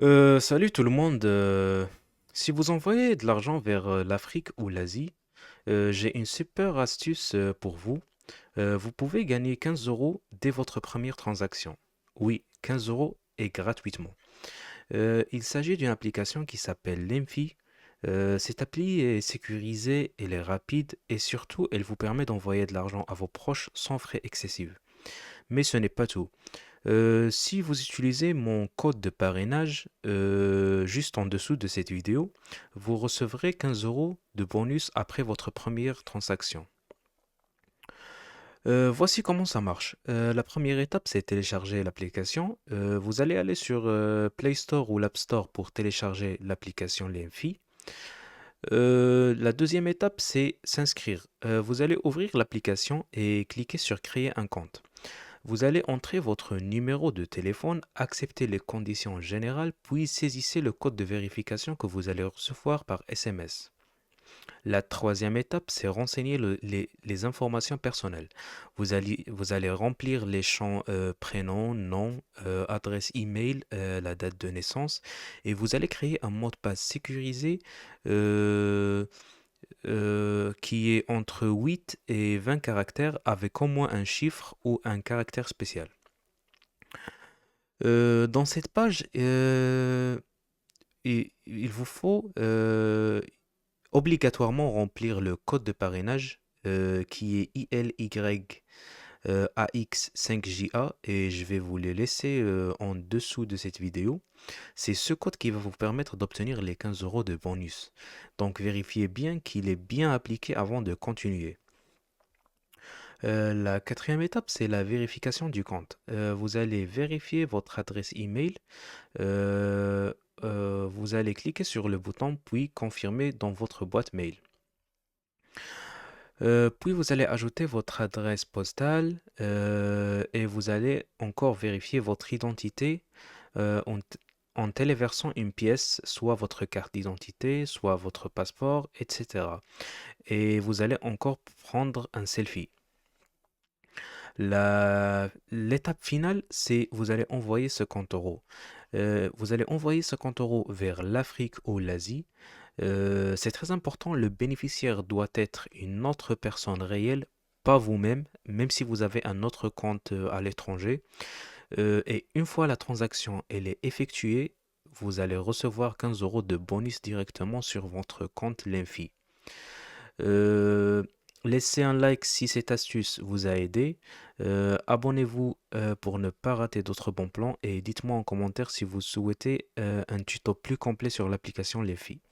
Salut tout le monde. Si vous envoyez de l'argent vers l'Afrique ou l'Asie, j'ai une super astuce pour vous. Vous pouvez gagner 15 euros dès votre première transaction. Oui, 15 euros et gratuitement. Il s'agit d'une application qui s'appelle Lemfi. Cette appli est sécurisée, elle est rapide et surtout elle vous permet d'envoyer de l'argent à vos proches sans frais excessifs. Mais ce n'est pas tout. Si vous utilisez mon code de parrainage juste en dessous de cette vidéo, vous recevrez 15 euros de bonus après votre première transaction. Voici comment ça marche. La première étape, c'est télécharger l'application. Vous allez aller sur Play Store ou l'App Store pour télécharger l'application Lenfi. La deuxième étape, c'est s'inscrire. Vous allez ouvrir l'application et cliquer sur Créer un compte. Vous allez entrer votre numéro de téléphone, accepter les conditions générales, puis saisissez le code de vérification que vous allez recevoir par SMS. La troisième étape, c'est renseigner les informations personnelles. Vous allez remplir les champs prénom, nom, adresse email, la date de naissance, et vous allez créer un mot de passe sécurisé euh, qui est entre 8 et 20 caractères avec au moins un chiffre ou un caractère spécial. Dans cette page, il vous faut obligatoirement remplir le code de parrainage qui est ILYAX5JA et je vais vous le laisser en dessous de cette vidéo. C'est ce code qui va vous permettre d'obtenir les 15 euros de bonus. Donc vérifiez bien qu'il est bien appliqué avant de continuer. La quatrième étape, c'est la vérification du compte. Vous allez vérifier votre adresse email. Euh, vous allez cliquer sur le bouton puis confirmer dans votre boîte mail. Puis vous allez ajouter votre adresse postale et vous allez encore vérifier votre identité en téléversant une pièce, soit votre carte d'identité, soit votre passeport, etc. Et vous allez encore prendre un selfie. L'étape finale, c'est vous allez envoyer 50 euros. Vous allez envoyer 50 euros vers l'Afrique ou l'Asie. C'est très important, le bénéficiaire doit être une autre personne réelle, pas vous-même, même si vous avez un autre compte à l'étranger. Et une fois la transaction elle est effectuée, vous allez recevoir 15 euros de bonus directement sur votre compte Linfi. Euh, Laissez un like si cette astuce vous a aidé. Abonnez-vous pour ne pas rater d'autres bons plans et dites-moi en commentaire si vous souhaitez un tuto plus complet sur l'application Lefi.